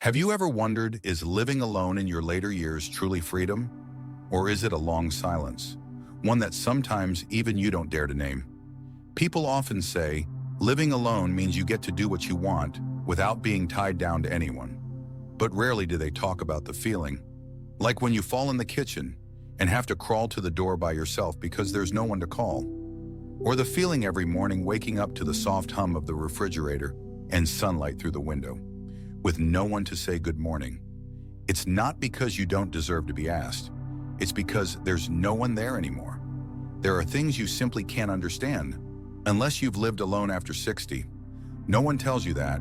Have you ever wondered, is living alone in your later years truly freedom? Or is it a long silence? One that sometimes even you don't dare to name. People often say, living alone means you get to do what you want without being tied down to anyone. But rarely do they talk about the feeling. Like when you fall in the kitchen and have to crawl to the door by yourself because there's no one to call. Or the feeling every morning waking up to the soft hum of the refrigerator and sunlight through the window, with no one to say good morning. It's not because you don't deserve to be asked. It's because there's no one there anymore. There are things you simply can't understand unless you've lived alone after 60. No one tells you that.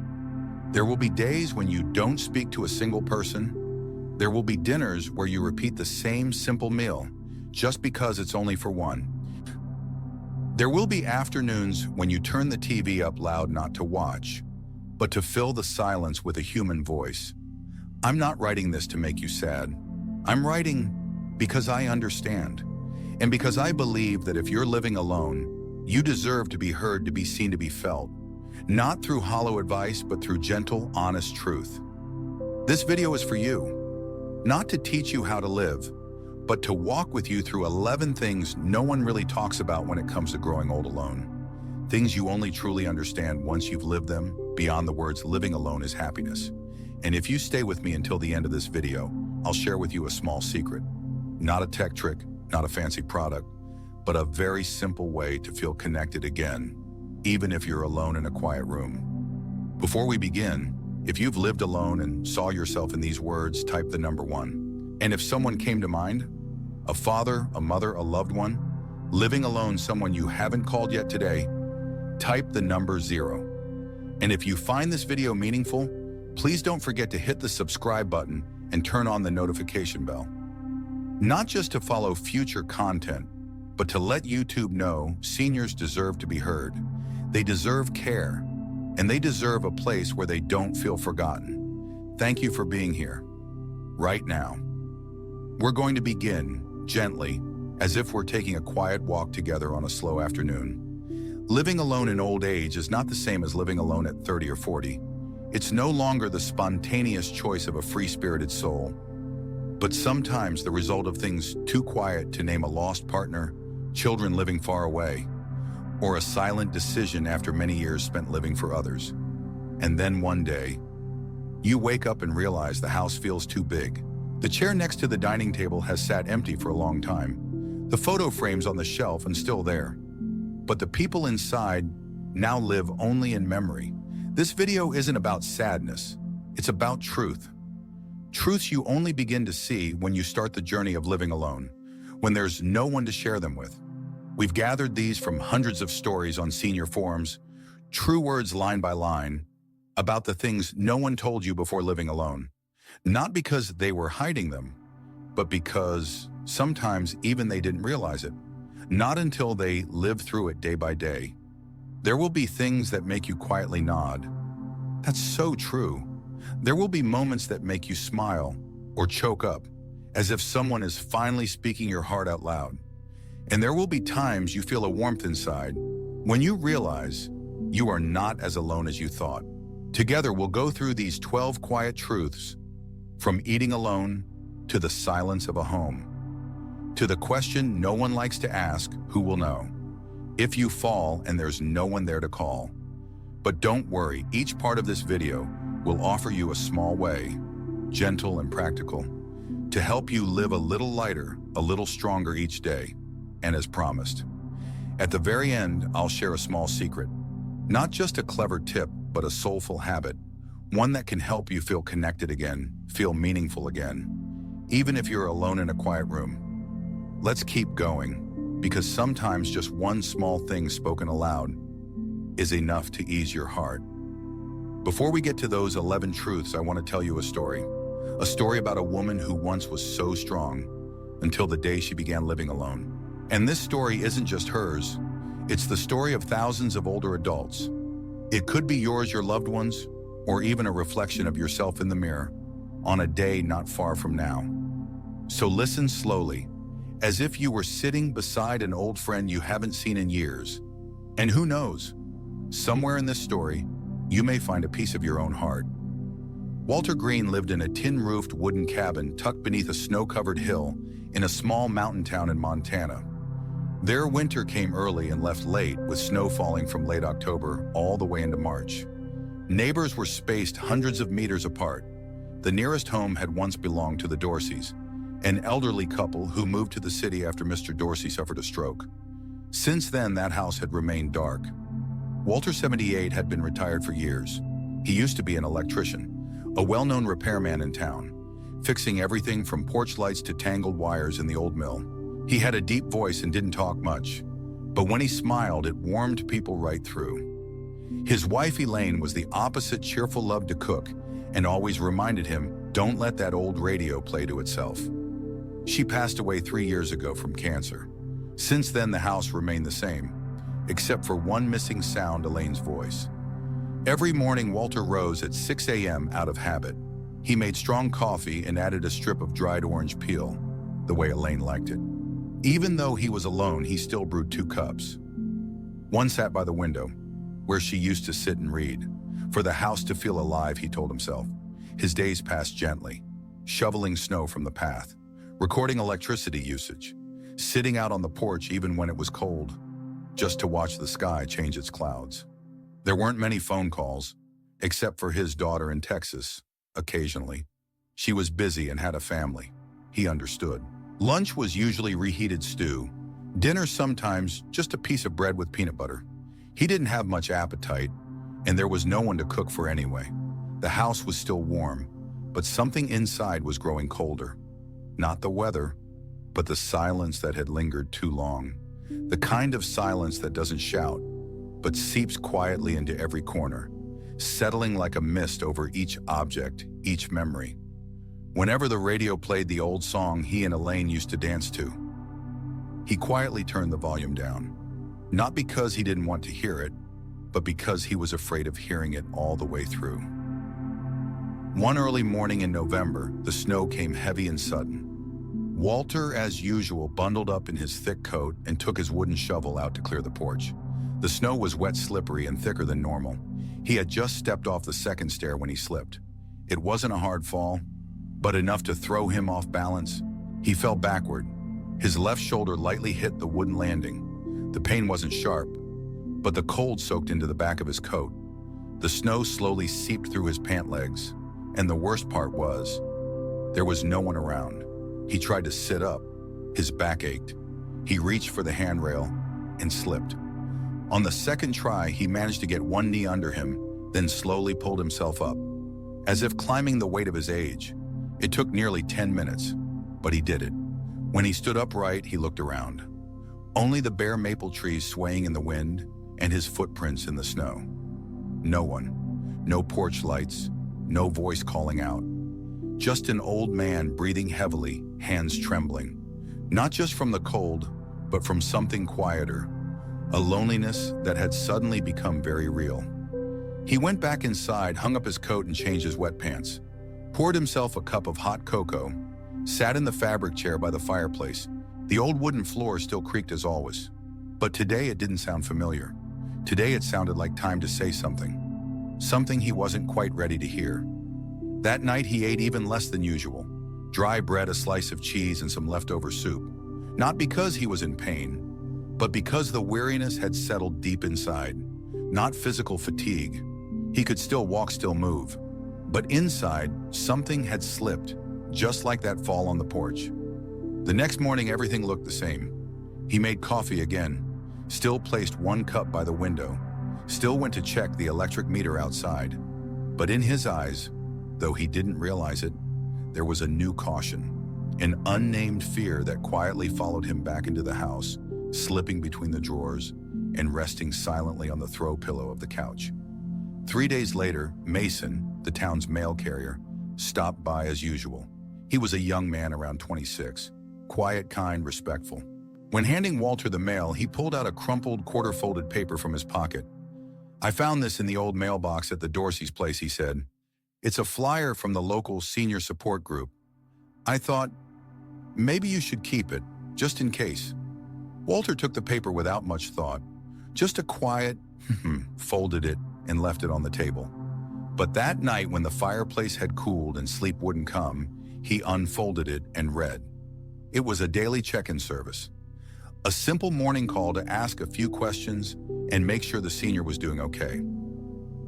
There will be days when you don't speak to a single person. There will be dinners where you repeat the same simple meal just because it's only for one. There will be afternoons when you turn the TV up loud not to watch, but to fill the silence with a human voice. I'm not writing this to make you sad. I'm writing because I understand, and because I believe that if you're living alone, you deserve to be heard, to be seen, to be felt, not through hollow advice, but through gentle, honest truth. This video is for you, not to teach you how to live, but to walk with you through 11 things no one really talks about when it comes to growing old alone. Things you only truly understand once you've lived them, beyond the words living alone is happiness. And if you stay with me until the end of this video, I'll share with you a small secret. Not a tech trick, not a fancy product, but a very simple way to feel connected again, even if you're alone in a quiet room. Before we begin, if you've lived alone and saw yourself in these words, type the number 1. And if someone came to mind, a father, a mother, a loved one, living alone, someone you haven't called yet today, type the number 0. And if you find this video meaningful, please don't forget to hit the subscribe button and turn on the notification bell. Not just to follow future content, but to let YouTube know seniors deserve to be heard. They deserve care, and they deserve a place where they don't feel forgotten. Thank you for being here. Right now, we're going to begin gently, as if we're taking a quiet walk together on a slow afternoon. Living alone in old age is not the same as living alone at 30 or 40. It's no longer the spontaneous choice of a free-spirited soul, but sometimes the result of things too quiet to name a lost partner, children living far away, or a silent decision after many years spent living for others. And then one day, you wake up and realize the house feels too big. The chair next to the dining table has sat empty for a long time. The photo frame's on the shelf and still there. But the people inside now live only in memory. This video isn't about sadness. It's about truth. Truths you only begin to see when you start the journey of living alone, when there's no one to share them with. We've gathered these from hundreds of stories on senior forums, true words line by line, about the things no one told you before living alone. Not because they were hiding them, but because sometimes even they didn't realize it. Not until they lived through it day by day. There will be things that make you quietly nod. That's so true. There will be moments that make you smile or choke up, as if someone is finally speaking your heart out loud. And there will be times you feel a warmth inside when you realize you are not as alone as you thought. Together, we'll go through these 12 quiet truths, from eating alone to the silence of a home, to the question no one likes to ask, who will know? If you fall and there's no one there to call. But don't worry, each part of this video will offer you a small way, gentle and practical, to help you live a little lighter, a little stronger each day. And as promised, at the very end, I'll share a small secret. Not just a clever tip, but a soulful habit. One that can help you feel connected again, feel meaningful again, even if you're alone in a quiet room. Let's keep going, because sometimes just one small thing spoken aloud is enough to ease your heart. Before we get to those 11 truths, I want to tell you a story. A story about a woman who once was so strong until the day she began living alone. And this story isn't just hers. It's the story of thousands of older adults. It could be yours, your loved ones, or even a reflection of yourself in the mirror on a day not far from now. So listen slowly, as if you were sitting beside an old friend you haven't seen in years. And who knows, somewhere in this story, you may find a piece of your own heart. Walter Green lived in a tin-roofed wooden cabin tucked beneath a snow-covered hill in a small mountain town in Montana. Their winter came early and left late, with snow falling from late October all the way into March. Neighbors were spaced hundreds of meters apart. The nearest home had once belonged to the Dorseys, an elderly couple who moved to the city after Mr. Dorsey suffered a stroke. Since then, that house had remained dark. Walter, 78, had been retired for years. He used to be an electrician, a well-known repairman in town, fixing everything from porch lights to tangled wires in the old mill. He had a deep voice and didn't talk much, but when he smiled, it warmed people right through. His wife, Elaine, was the opposite, cheerful, loved to cook, and always reminded him, don't let that old radio play to itself. She passed away 3 years ago from cancer. Since then, the house remained the same, except for one missing sound, Elaine's voice. Every morning, Walter rose at 6 a.m. out of habit. He made strong coffee and added a strip of dried orange peel, the way Elaine liked it. Even though he was alone, he still brewed 2 cups. One sat by the window, where she used to sit and read. For the house to feel alive, he told himself. His days passed gently, shoveling snow from the path, recording electricity usage, sitting out on the porch even when it was cold, just to watch the sky change its clouds. There weren't many phone calls, except for his daughter in Texas, occasionally. She was busy and had a family. He understood. Lunch was usually reheated stew. Dinner sometimes just a piece of bread with peanut butter. He didn't have much appetite, and there was no one to cook for anyway. The house was still warm, but something inside was growing colder. Not the weather, but the silence that had lingered too long. The kind of silence that doesn't shout, but seeps quietly into every corner, settling like a mist over each object, each memory. Whenever the radio played the old song he and Elaine used to dance to, he quietly turned the volume down. Not because he didn't want to hear it, but because he was afraid of hearing it all the way through. One early morning in November, the snow came heavy and sudden. Walter, as usual, bundled up in his thick coat and took his wooden shovel out to clear the porch. The snow was wet, slippery, and thicker than normal. He had just stepped off the second stair when he slipped. It wasn't a hard fall, but enough to throw him off balance. He fell backward. His left shoulder lightly hit the wooden landing. The pain wasn't sharp, but the cold soaked into the back of his coat. The snow slowly seeped through his pant legs, and the worst part was, there was no one around. He tried to sit up. His back ached. He reached for the handrail and slipped. On the second try, he managed to get one knee under him, then slowly pulled himself up, as if climbing the weight of his age. It took nearly 10 minutes, but he did it. When he stood upright, he looked around. Only the bare maple trees swaying in the wind and his footprints in the snow. No one, no porch lights, no voice calling out. Just an old man breathing heavily, hands trembling. Not just from the cold, but from something quieter, a loneliness that had suddenly become very real. He went back inside, hung up his coat and changed his wet pants, poured himself a cup of hot cocoa, sat in the fabric chair by the fireplace. The old wooden floor still creaked as always, but today it didn't sound familiar. Today it sounded like time to say something, something he wasn't quite ready to hear. That night he ate even less than usual, dry bread, a slice of cheese, and some leftover soup. Not because he was in pain, but because the weariness had settled deep inside. Not physical fatigue. He could still walk, still move. But inside, something had slipped, just like that fall on the porch. The next morning, everything looked the same. He made coffee again, still placed one cup by the window, still went to check the electric meter outside. But in his eyes, though he didn't realize it, there was a new caution, an unnamed fear that quietly followed him back into the house, slipping between the drawers and resting silently on the throw pillow of the couch. 3 days later, Mason, the town's mail carrier, stopped by as usual. He was a young man around 26, quiet, kind, respectful. When handing Walter the mail, he pulled out a crumpled, quarter-folded paper from his pocket. "I found this in the old mailbox at the Dorsey's place," he said. "It's a flyer from the local senior support group. I thought, maybe you should keep it, just in case." Walter took the paper without much thought, just a quiet, folded it and left it on the table. But that night, when the fireplace had cooled and sleep wouldn't come, he unfolded it and read. It was a daily check-in service. A simple morning call to ask a few questions and make sure the senior was doing okay.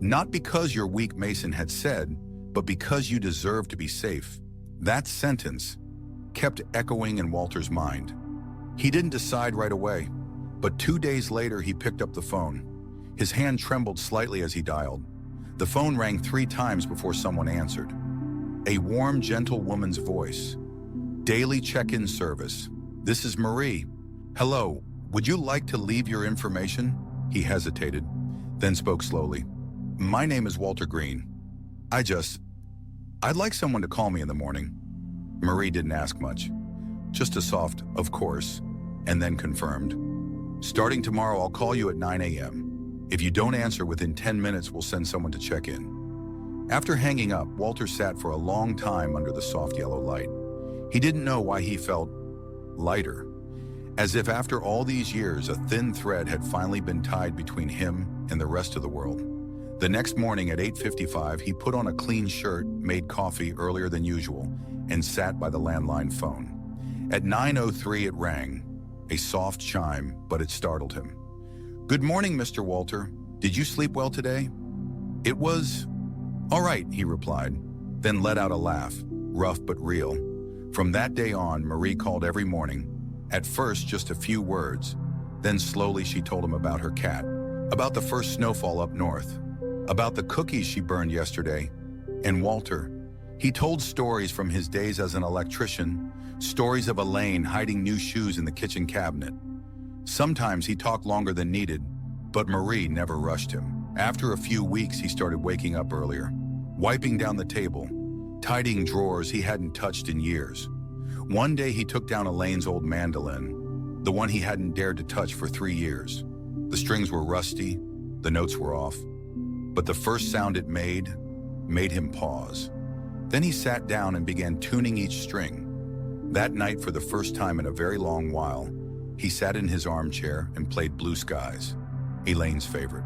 Not because your weak Mason had said, but because you deserve to be safe. That sentence kept echoing in Walter's mind. He didn't decide right away, but 2 days later he picked up the phone. His hand trembled slightly as he dialed. The phone rang 3 times before someone answered. A warm, gentle woman's voice. Daily check-in service. This is Marie. Hello, would you like to leave your information? He hesitated, then spoke slowly. My name is Walter Green. I'd like someone to call me in the morning. Marie didn't ask much. Just a soft, of course, and then confirmed. Starting tomorrow, I'll call you at 9 a.m. If you don't answer within 10 minutes, we'll send someone to check in. After hanging up, Walter sat for a long time under the soft yellow light. He didn't know why he felt lighter, as if after all these years, a thin thread had finally been tied between him and the rest of the world. The next morning at 8:55, he put on a clean shirt, made coffee earlier than usual, and sat by the landline phone. At 9:03 it rang, a soft chime, but it startled him. Good morning, Mr. Walter. Did you sleep well today? It was all right, he replied, then let out a laugh, rough but real. From that day on, Marie called every morning. At first, just a few words. Then slowly she told him about her cat, about the first snowfall up north, about the cookies she burned yesterday. And Walter, he told stories from his days as an electrician, stories of Elaine hiding new shoes in the kitchen cabinet. Sometimes he talked longer than needed, but Marie never rushed him. After a few weeks, he started waking up earlier, wiping down the table, tidying drawers he hadn't touched in years. One day he took down Elaine's old mandolin, the one he hadn't dared to touch for 3 years. The strings were rusty, the notes were off, but the first sound it made him pause. Then he sat down and began tuning each string. That night, for the first time in a very long while, he sat in his armchair and played Blue Skies, Elaine's favorite.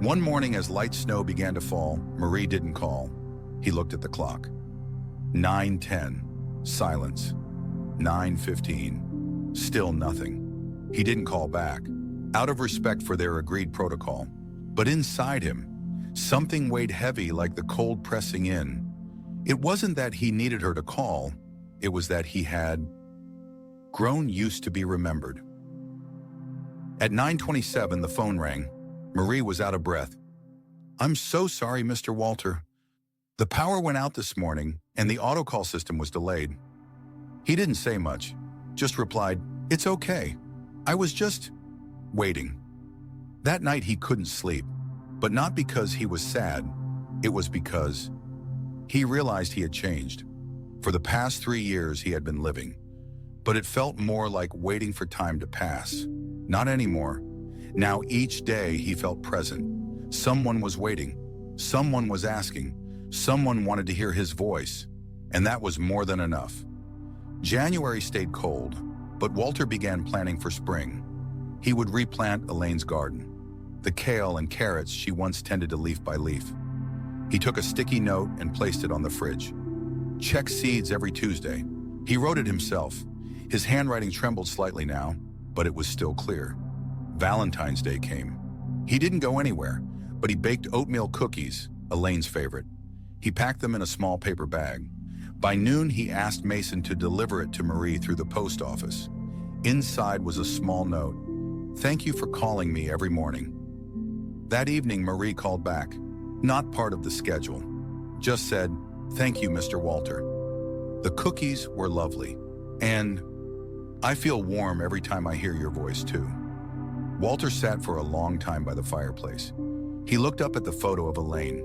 One morning as light snow began to fall, Marie didn't call. He looked at the clock. 9:10, silence. 9:15, still nothing. He didn't call back, out of respect for their agreed protocol. But inside him, something weighed heavy like the cold pressing in. It wasn't that he needed her to call, it was that he had grown used to be remembered. At 9:27, the phone rang. Marie was out of breath. I'm so sorry, Mr. Walter. The power went out this morning, and the autocall system was delayed. He didn't say much, just replied, It's okay. I was just waiting. That night he couldn't sleep, but not because he was sad. It was because he realized he had changed. For the past 3 years he had been living, but it felt more like waiting for time to pass. Not anymore. Now each day he felt present. Someone was waiting. Someone was asking. Someone wanted to hear his voice, and that was more than enough. January stayed cold, but Walter began planning for spring. He would replant Elaine's garden, the kale and carrots she once tended to leaf by leaf. He took a sticky note and placed it on the fridge. Check seeds every Tuesday. He wrote it himself. His handwriting trembled slightly now, but it was still clear. Valentine's Day came. He didn't go anywhere, but he baked oatmeal cookies, Elaine's favorite. He packed them in a small paper bag. By noon, he asked Mason to deliver it to Marie through the post office. Inside was a small note. Thank you for calling me every morning. That evening, Marie called back. Not part of the schedule. Just said, thank you, Mr. Walter. The cookies were lovely. And I feel warm every time I hear your voice, too. Walter sat for a long time by the fireplace. He looked up at the photo of Elaine,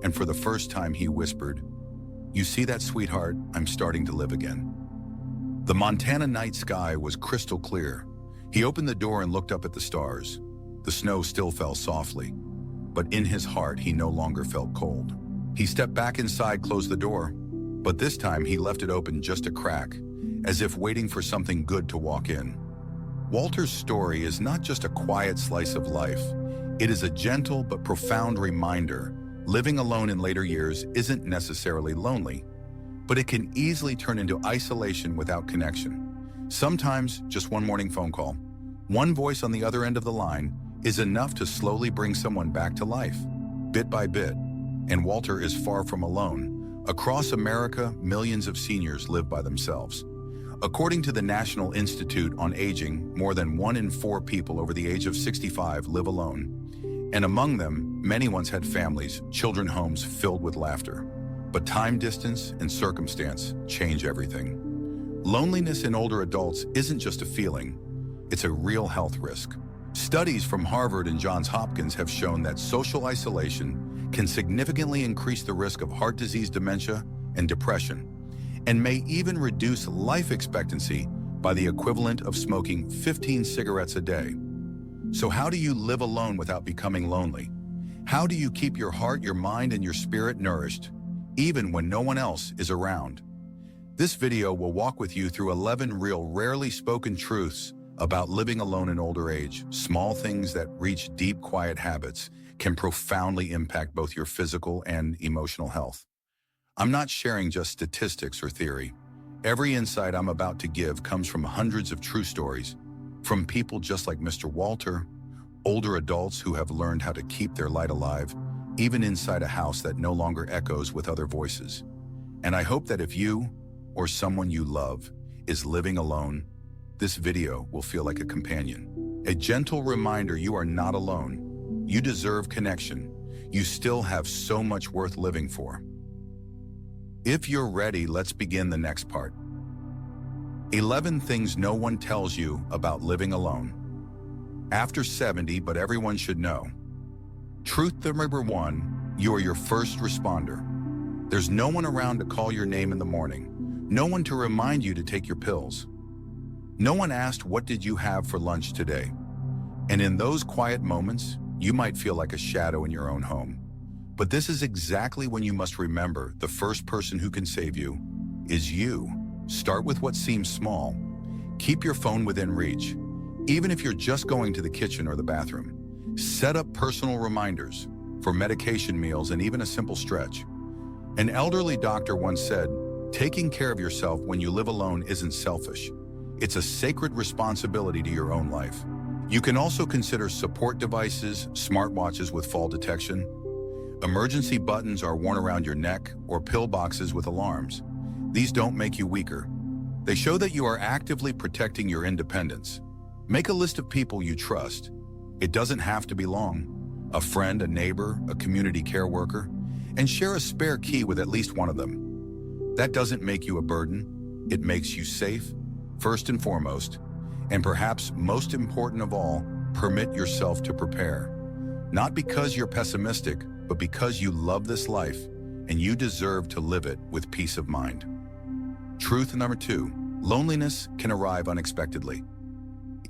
and for the first time he whispered, You see that, sweetheart? I'm starting to live again. The Montana night sky was crystal clear. He opened the door and looked up at the stars. The snow still fell softly, but in his heart he no longer felt cold. He stepped back inside, closed the door, but this time he left it open just a crack, as if waiting for something good to walk in. Walter's story is not just a quiet slice of life. It is a gentle but profound reminder Living alone in later years isn't necessarily lonely, but it can easily turn into isolation without connection. Sometimes just one morning phone call, one voice on the other end of the line is enough to slowly bring someone back to life, bit by bit. And Walter is far from alone. Across America, millions of seniors live by themselves. According to the National Institute on Aging, more than 1 in 4 people over the age of 65 live alone. And among them, many once had families, children homes filled with laughter. But time, distance, and circumstance change everything. Loneliness in older adults isn't just a feeling, it's a real health risk. Studies from Harvard and Johns Hopkins have shown that social isolation can significantly increase the risk of heart disease, dementia, and depression, and may even reduce life expectancy by the equivalent of smoking 15 cigarettes a day. So how do you live alone without becoming lonely? How do you keep your heart, your mind, and your spirit nourished, even when no one else is around? This video will walk with you through 11 real, rarely spoken truths about living alone in older age. Small things that reach deep, quiet habits can profoundly impact both your physical and emotional health. I'm not sharing just statistics or theory. Every insight I'm about to give comes from hundreds of true stories, from people just like Mr. Walter, older adults who have learned how to keep their light alive, even inside a house that no longer echoes with other voices. And I hope that if you, or someone you love, is living alone, this video will feel like a companion. A gentle reminder you are not alone. You deserve connection. You still have so much worth living for. If you're ready, let's begin the next part. 11 things no one tells you about living alone. After 70, but everyone should know. Truth number 1, you are your first responder. There's no one around to call your name in the morning. No one to remind you to take your pills. No one asked, what did you have for lunch today? And in those quiet moments, you might feel like a shadow in your own home. But this is exactly when you must remember the first person who can save you is you. Start with what seems small. Keep your phone within reach, even if you're just going to the kitchen or the bathroom. Set up personal reminders for medication, meals, and even a simple stretch. An elderly doctor once said, taking care of yourself when you live alone isn't selfish. It's a sacred responsibility to your own life. You can also consider support devices, smartwatches with fall detection. Emergency buttons are worn around your neck, or pill boxes with alarms. These don't make you weaker. They show that you are actively protecting your independence. Make a list of people you trust. It doesn't have to be long. A friend, a neighbor, a community care worker, and share a spare key with at least one of them. That doesn't make you a burden. It makes you safe, first and foremost. And perhaps most important of all, permit yourself to prepare. Not because you're pessimistic, but because you love this life and you deserve to live it with peace of mind. Truth number 2, loneliness can arrive unexpectedly.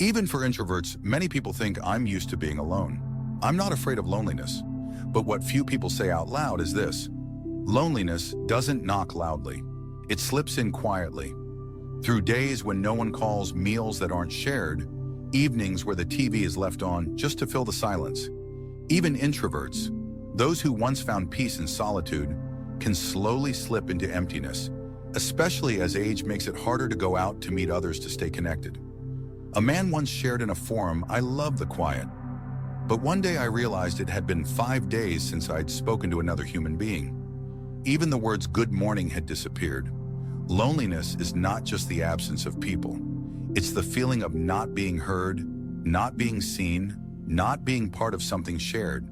Even for introverts, many people think I'm used to being alone. I'm not afraid of loneliness. But what few people say out loud is this: loneliness doesn't knock loudly. It slips in quietly. Through days when no one calls, meals that aren't shared, evenings where the TV is left on just to fill the silence. Even introverts, those who once found peace in solitude, can slowly slip into emptiness, especially as age makes it harder to go out to meet others to stay connected. A man once shared in a forum, "I love the quiet. But one day I realized it had been 5 days since I'd spoken to another human being. Even the words good morning had disappeared." Loneliness is not just the absence of people. It's the feeling of not being heard, not being seen, not being part of something shared.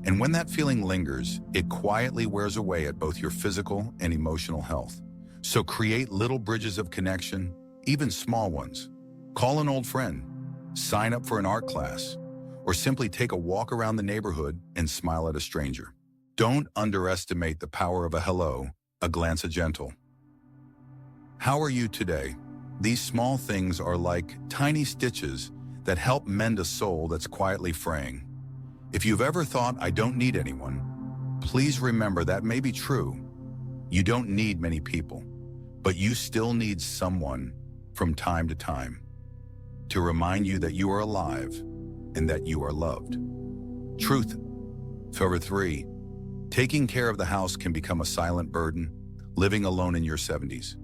And when that feeling lingers, it quietly wears away at both your physical and emotional health. So create little bridges of connection, even small ones. Call an old friend, sign up for an art class, or simply take a walk around the neighborhood and smile at a stranger. Don't underestimate the power of a hello, a glance, a gentle "How are you today?" These small things are like tiny stitches that help mend a soul that's quietly fraying. If you've ever thought, "I don't need anyone," please remember that may be true. You don't need many people, but you still need someone from time to time to remind you that you are alive and that you are loved. Truth number 3, Taking care of the house can become a silent burden, living alone in your 70s.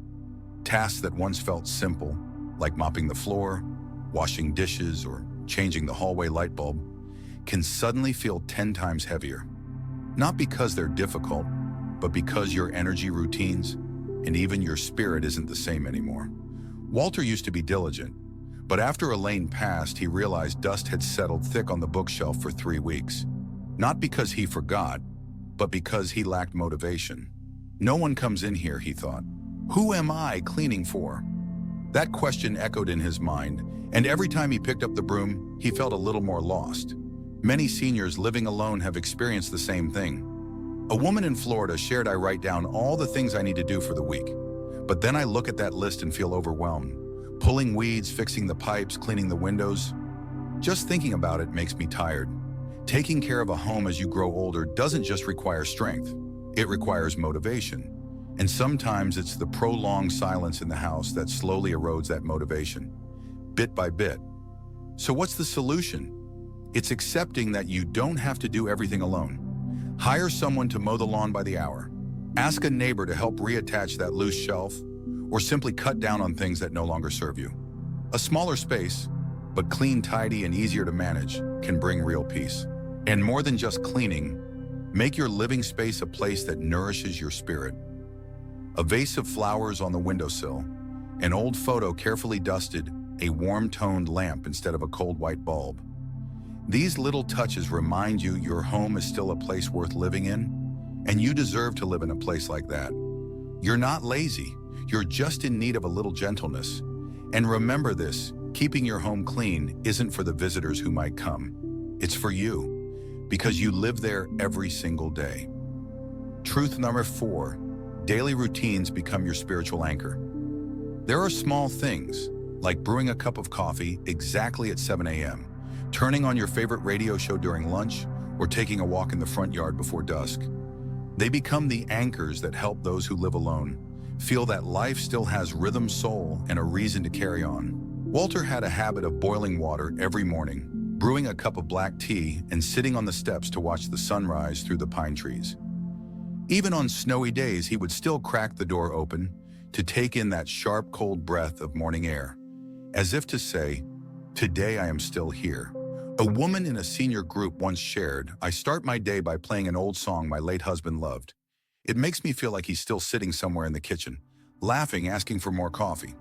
Tasks that once felt simple, like mopping the floor, washing dishes, or changing the hallway light bulb, can suddenly feel 10 times heavier. Not because they're difficult, but because your energy routines and even your spirit isn't the same anymore. Walter used to be diligent, but after Elaine passed, he realized dust had settled thick on the bookshelf for 3 weeks. Not because he forgot, but because he lacked motivation. No one comes in here, he thought. Who am I cleaning for? That question echoed in his mind, and every time he picked up the broom, he felt a little more lost. Many seniors living alone have experienced the same thing. A woman in Florida shared, "I write down all the things I need to do for the week, but then I look at that list and feel overwhelmed. Pulling weeds, fixing the pipes, cleaning the windows. Just thinking about it makes me tired." Taking care of a home as you grow older doesn't just require strength. It requires motivation. And sometimes it's the prolonged silence in the house that slowly erodes that motivation, bit by bit. So what's the solution? It's accepting that you don't have to do everything alone. Hire someone to mow the lawn by the hour. Ask a neighbor to help reattach that loose shelf, or simply cut down on things that no longer serve you. A smaller space, but clean, tidy, and easier to manage, can bring real peace. And more than just cleaning, make your living space a place that nourishes your spirit. A vase of flowers on the windowsill, an old photo carefully dusted, a warm-toned lamp instead of a cold white bulb. These little touches remind you your home is still a place worth living in, and you deserve to live in a place like that. You're not lazy, you're just in need of a little gentleness. And remember this, keeping your home clean isn't for the visitors who might come. It's for you, because you live there every single day. Truth number 4, daily routines become your spiritual anchor. There are small things, like brewing a cup of coffee exactly at 7 a.m., turning on your favorite radio show during lunch, or taking a walk in the front yard before dusk. They become the anchors that help those who live alone feel that life still has rhythm, soul, and a reason to carry on. Walter had a habit of boiling water every morning, brewing a cup of black tea, and sitting on the steps to watch the sunrise through the pine trees. Even on snowy days, he would still crack the door open to take in that sharp, cold breath of morning air, as if to say, "Today I am still here." A woman in a senior group once shared, "I start my day by playing an old song my late husband loved. It makes me feel like he's still sitting somewhere in the kitchen, laughing, asking for more coffee."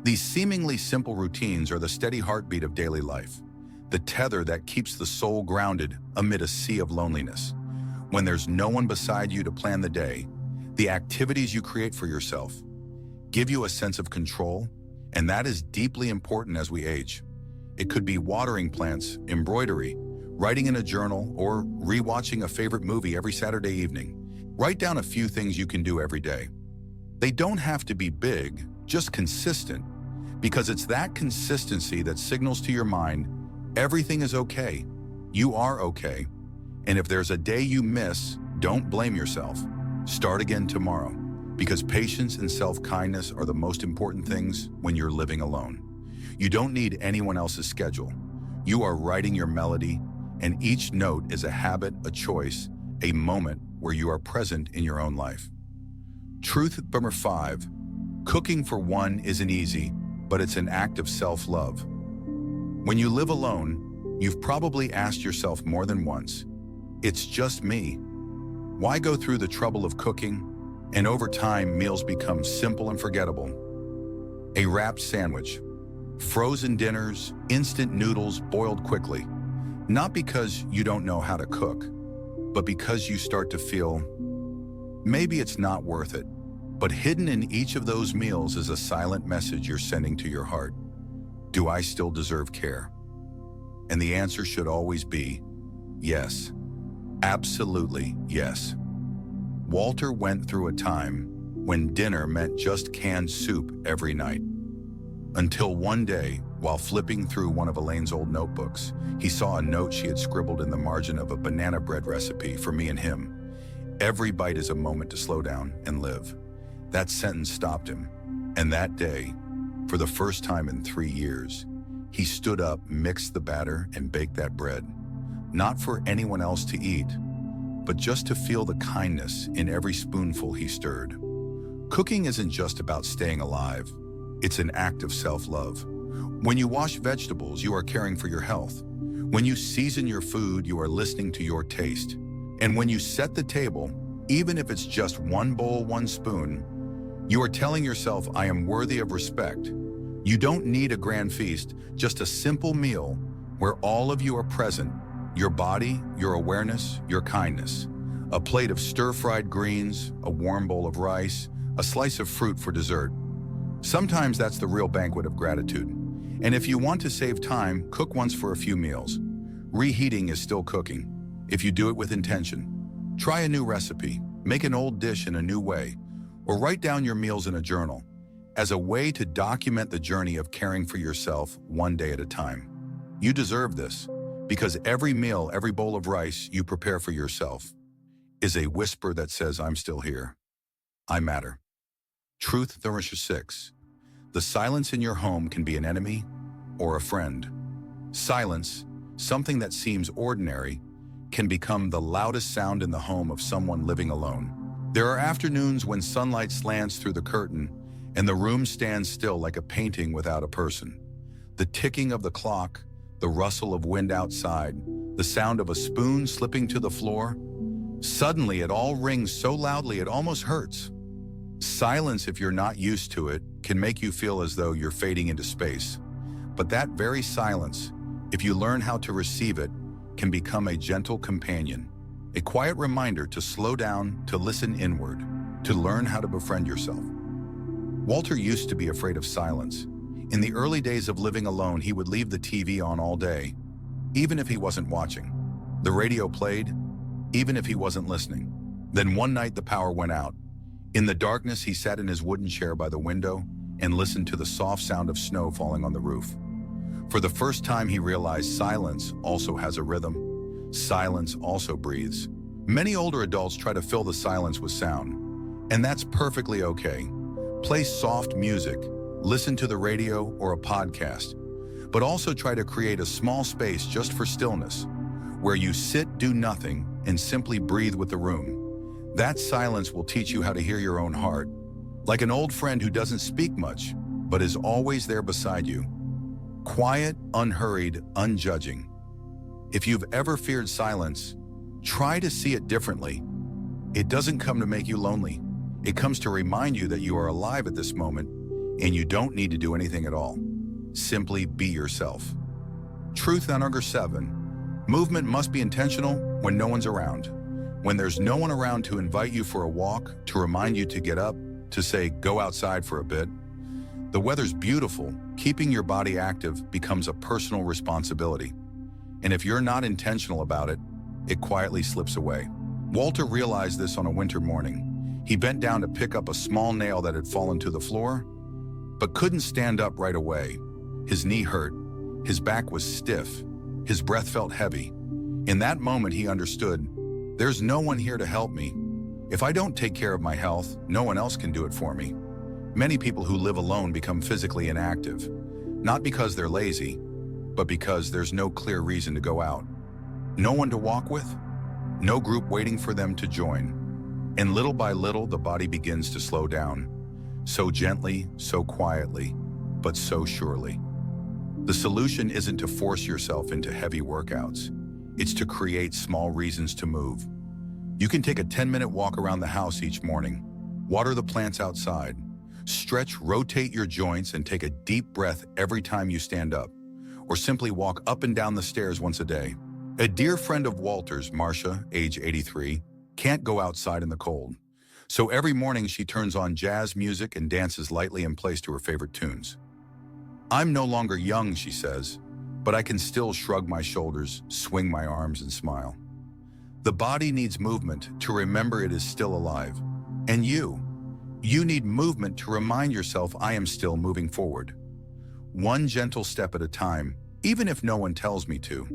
These seemingly simple routines are the steady heartbeat of daily life, the tether that keeps the soul grounded amid a sea of loneliness. When there's no one beside you to plan the day, the activities you create for yourself give you a sense of control, and that is deeply important as we age. It could be watering plants, embroidery, writing in a journal, or rewatching a favorite movie every Saturday evening. Write down a few things you can do every day. They don't have to be big, just consistent, because it's that consistency that signals to your mind, everything is okay, you are okay, and if there's a day you miss, don't blame yourself. Start again tomorrow, because patience and self-kindness are the most important things when you're living alone. You don't need anyone else's schedule. You are writing your melody, and each note is a habit, a choice, a moment where you are present in your own life. Truth number 5, cooking for one isn't easy, but it's an act of self-love. When you live alone, you've probably asked yourself more than once, "It's just me. Why go through the trouble of cooking?" And over time, meals become simple and forgettable. A wrapped sandwich, frozen dinners, instant noodles boiled quickly. Not because you don't know how to cook, but because you start to feel, maybe it's not worth it. But hidden in each of those meals is a silent message you're sending to your heart. Do I still deserve care? And the answer should always be yes. Absolutely yes. Walter went through a time when dinner meant just canned soup every night. Until one day, while flipping through one of Elaine's old notebooks, he saw a note she had scribbled in the margin of a banana bread recipe for me and him. "Every bite is a moment to slow down and live." That sentence stopped him, and that day, for the first time in 3 years, he stood up, mixed the batter, and baked that bread. Not for anyone else to eat, but just to feel the kindness in every spoonful he stirred. Cooking isn't just about staying alive. It's an act of self-love. When you wash vegetables, you are caring for your health. When you season your food, you are listening to your taste. And when you set the table, even if it's just one bowl, one spoon, you are telling yourself, I am worthy of respect. You don't need a grand feast, just a simple meal where all of you are present, your body, your awareness, your kindness. A plate of stir-fried greens, a warm bowl of rice, a slice of fruit for dessert. Sometimes that's the real banquet of gratitude. And if you want to save time, cook once for a few meals. Reheating is still cooking, if you do it with intention. Try a new recipe, make an old dish in a new way, or write down your meals in a journal as a way to document the journey of caring for yourself one day at a time. You deserve this, because every meal, every bowl of rice you prepare for yourself is a whisper that says, I'm still here. I matter. Truth number 6. The silence in your home can be an enemy or a friend. Silence, something that seems ordinary, can become the loudest sound in the home of someone living alone. There are afternoons when sunlight slants through the curtain and the room stands still like a painting without a person. The ticking of the clock, the rustle of wind outside, the sound of a spoon slipping to the floor. Suddenly it all rings so loudly it almost hurts. Silence, if you're not used to it, can make you feel as though you're fading into space. But that very silence, if you learn how to receive it, can become a gentle companion, a quiet reminder to slow down, to listen inward, to learn how to befriend yourself. Walter used to be afraid of silence. In the early days of living alone, he would leave the TV on all day, even if he wasn't watching. The radio played, even if he wasn't listening. Then one night the power went out. In the darkness, he sat in his wooden chair by the window and listened to the soft sound of snow falling on the roof. For the first time, he realized silence also has a rhythm. Silence also breathes. Many older adults try to fill the silence with sound, and that's perfectly okay. Play soft music, listen to the radio or a podcast, but also try to create a small space just for stillness, where you sit, do nothing, and simply breathe with the room. That silence will teach you how to hear your own heart, like an old friend who doesn't speak much, but is always there beside you. Quiet, unhurried, unjudging. If you've ever feared silence, try to see it differently. It doesn't come to make you lonely. It comes to remind you that you are alive at this moment, and you don't need to do anything at all. Simply be yourself. Truth number 7. Movement must be intentional when no one's around. When there's no one around to invite you for a walk, to remind you to get up, to say, go outside for a bit. The weather's beautiful. Keeping your body active becomes a personal responsibility. And if you're not intentional about it, it quietly slips away. Walter realized this on a winter morning. He bent down to pick up a small nail that had fallen to the floor, but couldn't stand up right away. His knee hurt. His back was stiff. His breath felt heavy. In that moment, he understood, there's no one here to help me. If I don't take care of my health, no one else can do it for me. Many people who live alone become physically inactive, not because they're lazy, but because there's no clear reason to go out. No one to walk with, no group waiting for them to join. And little by little, the body begins to slow down. So gently, so quietly, but so surely. The solution isn't to force yourself into heavy workouts. It's to create small reasons to move. You can take a 10-minute walk around the house each morning, water the plants outside, stretch, rotate your joints, and take a deep breath every time you stand up, or simply walk up and down the stairs once a day. A dear friend of Walter's, Marcia, age 83, can't go outside in the cold. So every morning she turns on jazz music and dances lightly in place to her favorite tunes. I'm no longer young, she says, but I can still shrug my shoulders, swing my arms, and smile. The body needs movement to remember it is still alive. And you need movement to remind yourself I am still moving forward. One gentle step at a time, even if no one tells me to.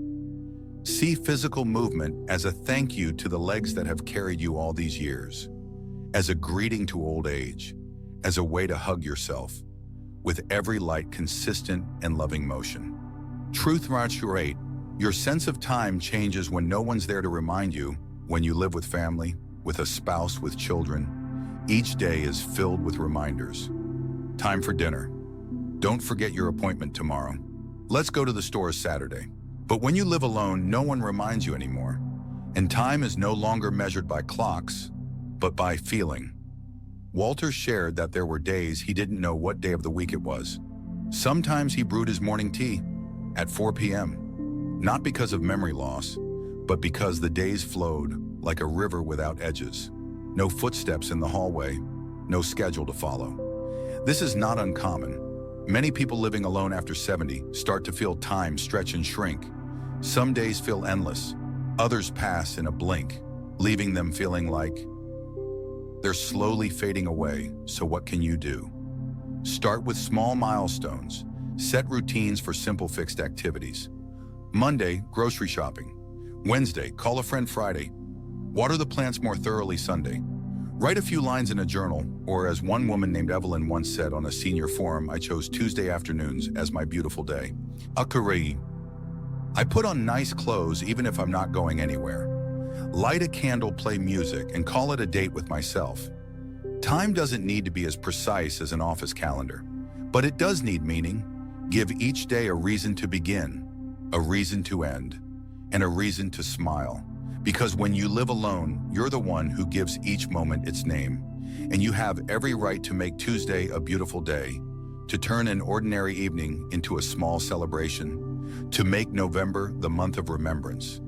See physical movement as a thank you to the legs that have carried you all these years, as a greeting to old age, as a way to hug yourself, with every light, consistent, and loving motion. Truth number 8. Your sense of time changes when no one's there to remind you. When you live with family, with a spouse, with children, each day is filled with reminders. Time for dinner. Don't forget your appointment tomorrow. Let's go to the store Saturday. But when you live alone, no one reminds you anymore. And time is no longer measured by clocks, but by feeling. Walter shared that there were days he didn't know what day of the week it was. Sometimes he brewed his morning tea at 4 p.m., not because of memory loss, but because the days flowed like a river without edges. No footsteps in the hallway, no schedule to follow. This is not uncommon. Many people living alone after 70 start to feel time stretch and shrink. Some days feel endless, others pass in a blink, leaving them feeling like they're slowly fading away. So what can you do? Start with small milestones. Set routines for simple fixed activities. Monday, grocery shopping. Wednesday, call a friend Friday. Water the plants more thoroughly Sunday. Write a few lines in a journal, or as one woman named Evelyn once said on a senior forum, I chose Tuesday afternoons as my beautiful day. Akari. I put on nice clothes even if I'm not going anywhere. Light a candle, play music, and call it a date with myself. Time doesn't need to be as precise as an office calendar, but it does need meaning. Give each day a reason to begin, a reason to end, and a reason to smile. Because when you live alone, you're the one who gives each moment its name. And you have every right to make Tuesday a beautiful day, to turn an ordinary evening into a small celebration, to make November the month of remembrance,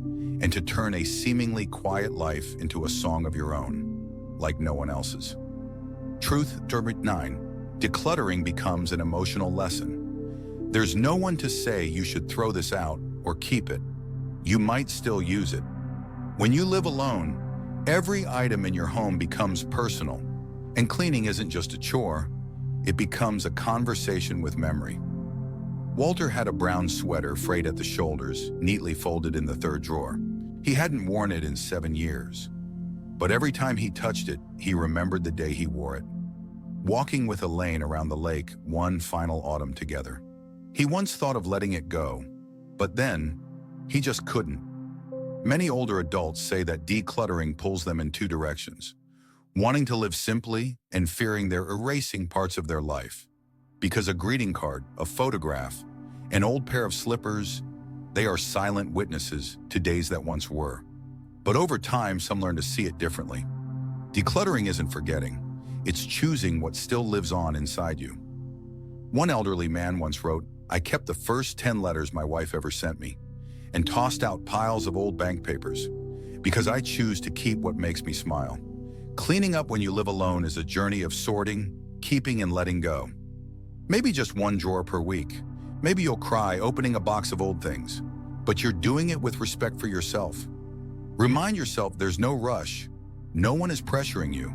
and to turn a seemingly quiet life into a song of your own, like no one else's. Truth 9. Decluttering becomes an emotional lesson. There's no one to say you should throw this out or keep it. You might still use it. When you live alone, every item in your home becomes personal, and cleaning isn't just a chore, it becomes a conversation with memory. Walter had a brown sweater frayed at the shoulders, neatly folded in the third drawer. He hadn't worn it in 7 years, but every time he touched it, he remembered the day he wore it. Walking with Elaine around the lake one final autumn together. He once thought of letting it go, but then he just couldn't. Many older adults say that decluttering pulls them in two directions, wanting to live simply and fearing they're erasing parts of their life. Because a greeting card, a photograph, an old pair of slippers, they are silent witnesses to days that once were. But over time, some learn to see it differently. Decluttering isn't forgetting, it's choosing what still lives on inside you. One elderly man once wrote, I kept the first 10 letters my wife ever sent me, and tossed out piles of old bank papers, because I choose to keep what makes me smile. Cleaning up when you live alone is a journey of sorting, keeping, and letting go. Maybe just one drawer per week. Maybe you'll cry opening a box of old things, but you're doing it with respect for yourself. Remind yourself there's no rush. No one is pressuring you.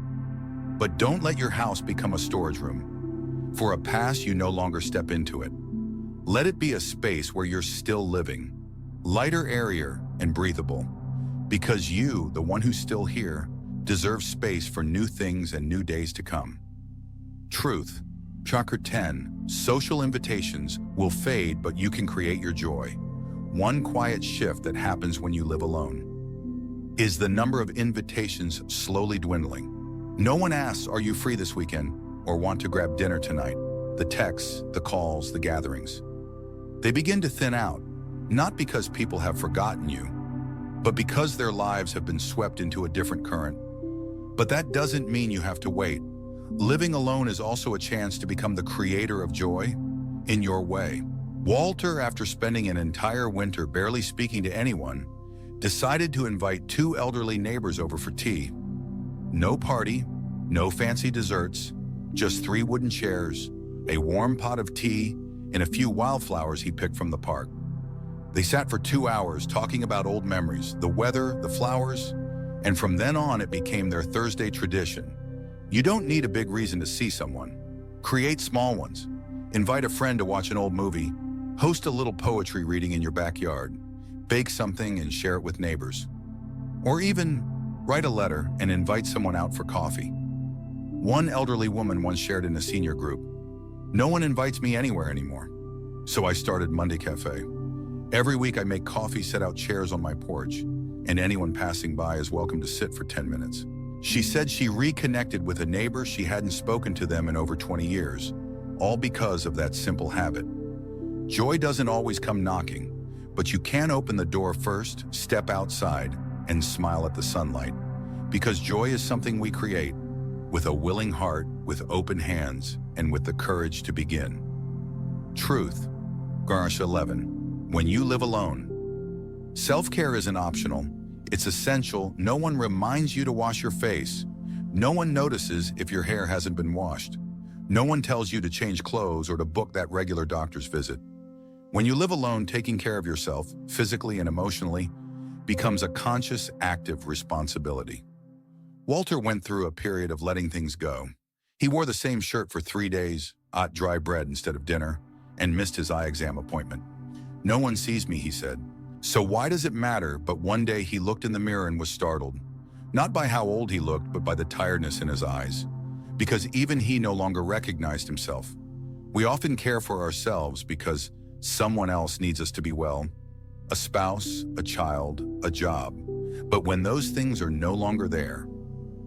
But don't let your house become a storage room. For a past, you no longer step into it. Let it be a space where you're still living. Lighter, airier, and breathable. Because you, the one who's still here, deserves space for new things and new days to come. Truth. Chakra 10. Social invitations will fade, but you can create your joy. One quiet shift that happens when you live alone. Is the number of invitations slowly dwindling? No one asks, are you free this weekend? Or want to grab dinner tonight? The texts, the calls, the gatherings. They begin to thin out. Not because people have forgotten you, but because their lives have been swept into a different current. But that doesn't mean you have to wait. Living alone is also a chance to become the creator of joy in your way. Walter, after spending an entire winter barely speaking to anyone, decided to invite 2 elderly neighbors over for tea. No party, no fancy desserts, just 3 wooden chairs, a warm pot of tea, and a few wildflowers he picked from the park. They sat for 2 hours talking about old memories, the weather, the flowers, and from then on it became their Thursday tradition. You don't need a big reason to see someone. Create small ones. Invite a friend to watch an old movie. Host a little poetry reading in your backyard. Bake something and share it with neighbors. Or even write a letter and invite someone out for coffee. One elderly woman once shared in a senior group, no one invites me anywhere anymore. So I started Monday Cafe. Every week I make coffee, set out chairs on my porch, and anyone passing by is welcome to sit for 10 minutes. She said she reconnected with a neighbor she hadn't spoken to them in over 20 years, all because of that simple habit. Joy doesn't always come knocking, but you can open the door first, step outside, and smile at the sunlight. Because joy is something we create, with a willing heart, with open hands, and with the courage to begin. Truth. Garnish 11. When you live alone. Self-care isn't optional. It's essential. No one reminds you to wash your face. No one notices if your hair hasn't been washed. No one tells you to change clothes or to book that regular doctor's visit. When you live alone, taking care of yourself, physically and emotionally, becomes a conscious, active responsibility. Walter went through a period of letting things go. He wore the same shirt for 3 days, ate dry bread instead of dinner, and missed his eye exam appointment. "No one sees me," he said. So why does it matter? But one day he looked in the mirror and was startled. Not by how old he looked, but by the tiredness in his eyes. Because even he no longer recognized himself. We often care for ourselves because someone else needs us to be well. A spouse, a child, a job. But when those things are no longer there,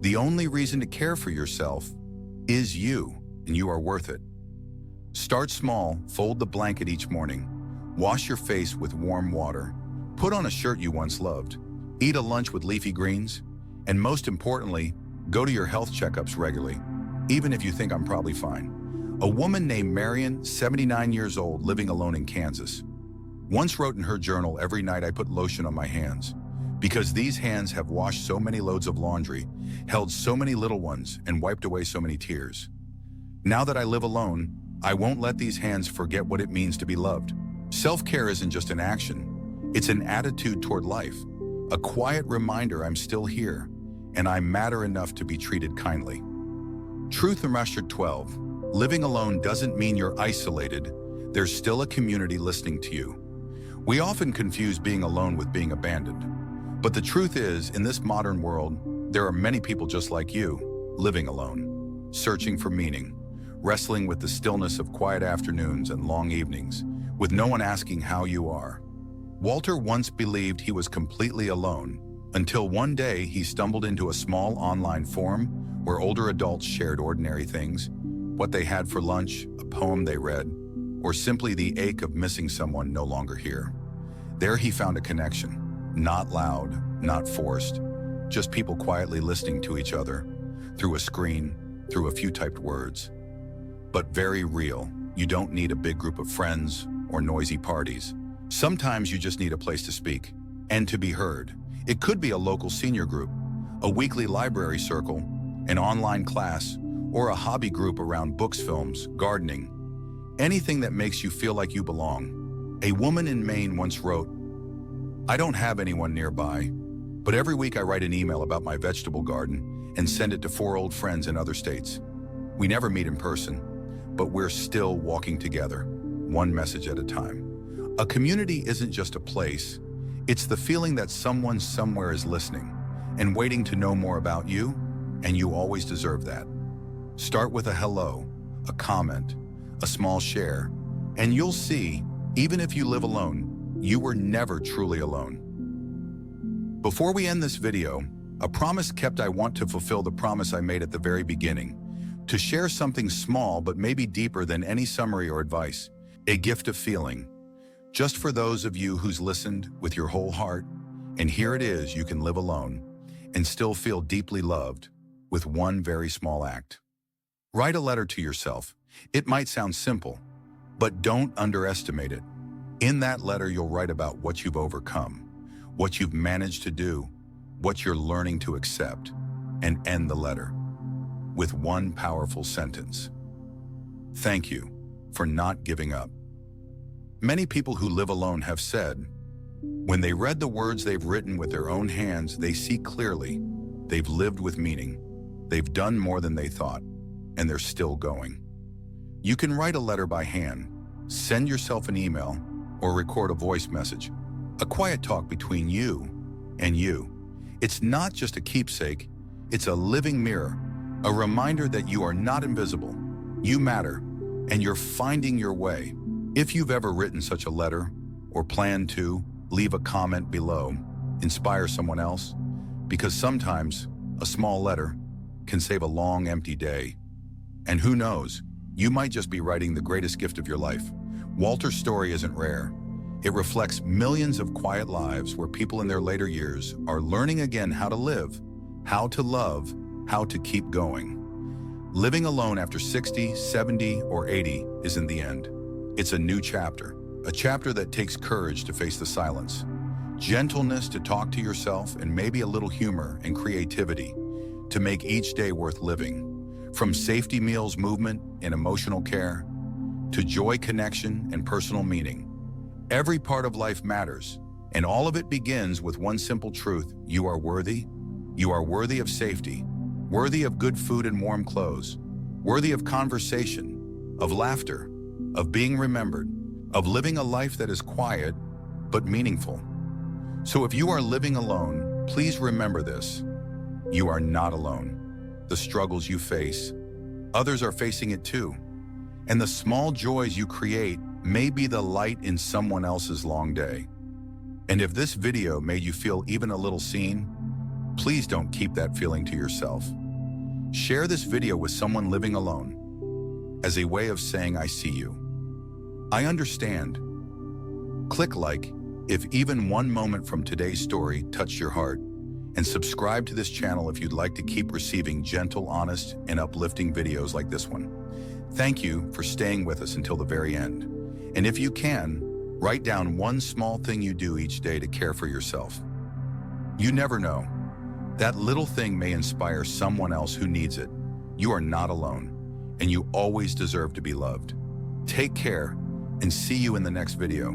the only reason to care for yourself is you, and you are worth it. Start small, fold the blanket each morning, wash your face with warm water, put on a shirt you once loved, eat a lunch with leafy greens, and most importantly, go to your health checkups regularly, even if you think I'm probably fine. A woman named Marion, 79 years old, living alone in Kansas, once wrote in her journal, "Every night I put lotion on my hands, because these hands have washed so many loads of laundry, held so many little ones, and wiped away so many tears. Now that I live alone, I won't let these hands forget what it means to be loved." Self-care isn't just an action, it's an attitude toward life, a quiet reminder I'm still here, and I matter enough to be treated kindly. Truth and Rashid 12. Living alone doesn't mean you're isolated. There's still a community listening to you. We often confuse being alone with being abandoned. But the truth is, in this modern world, there are many people just like you, living alone, searching for meaning, wrestling with the stillness of quiet afternoons and long evenings, with no one asking how you are. Walter once believed he was completely alone, until one day he stumbled into a small online forum where older adults shared ordinary things, what they had for lunch, a poem they read, or simply the ache of missing someone no longer here. There he found a connection, not loud, not forced, just people quietly listening to each other, through a screen, through a few typed words. But very real. You don't need a big group of friends or noisy parties. Sometimes you just need a place to speak and to be heard. It could be a local senior group, a weekly library circle, an online class, or a hobby group around books, films, gardening. Anything that makes you feel like you belong. A woman in Maine once wrote, "I don't have anyone nearby, but every week I write an email about my vegetable garden and send it to 4 old friends in other states. We never meet in person, but we're still walking together, one message at a time." A community isn't just a place, it's the feeling that someone somewhere is listening and waiting to know more about you, and you always deserve that. Start with a hello, a comment, a small share, and you'll see, even if you live alone, you were never truly alone. Before we end this video, a promise kept. I want to fulfill the promise I made at the very beginning, to share something small but maybe deeper than any summary or advice, a gift of feeling. Just for those of you who's listened with your whole heart, and here it is, you can live alone and still feel deeply loved with one very small act. Write a letter to yourself. It might sound simple, but don't underestimate it. In that letter, you'll write about what you've overcome, what you've managed to do, what you're learning to accept, and end the letter with one powerful sentence. Thank you for not giving up. Many people who live alone have said, when they read the words they've written with their own hands, they see clearly, they've lived with meaning, they've done more than they thought, and they're still going. You can write a letter by hand, send yourself an email, or record a voice message, a quiet talk between you and you. It's not just a keepsake, it's a living mirror, a reminder that you are not invisible, you matter, and you're finding your way. If you've ever written such a letter, or plan to, leave a comment below. inspire someone else, because sometimes a small letter can save a long, empty day. And who knows, you might just be writing the greatest gift of your life. Walter's story isn't rare. It reflects millions of quiet lives where people in their later years are learning again how to live, how to love, how to keep going. Living alone after 60, 70, or 80 isn't the end. It's a new chapter, a chapter that takes courage to face the silence, gentleness to talk to yourself, and maybe a little humor and creativity to make each day worth living. From safety meals, movement, and emotional care, to joy, connection, and personal meaning. Every part of life matters, and all of it begins with one simple truth: you are worthy. You are worthy of safety, worthy of good food and warm clothes, worthy of conversation, of laughter, of being remembered, of living a life that is quiet but meaningful. So if you are living alone, please remember this: you are not alone. The struggles you face, others are facing it too. And the small joys you create may be the light in someone else's long day. And if this video made you feel even a little seen, please don't keep that feeling to yourself. Share this video with someone living alone as a way of saying, I see you. I understand. Click like if even one moment from today's story touched your heart, and subscribe to this channel if you'd like to keep receiving gentle, honest, and uplifting videos like this one. Thank you for staying with us until the very end. And if you can, write down one small thing you do each day to care for yourself. You never know. That little thing may inspire someone else who needs it. You are not alone, and you always deserve to be loved. Take care, and see you in the next video.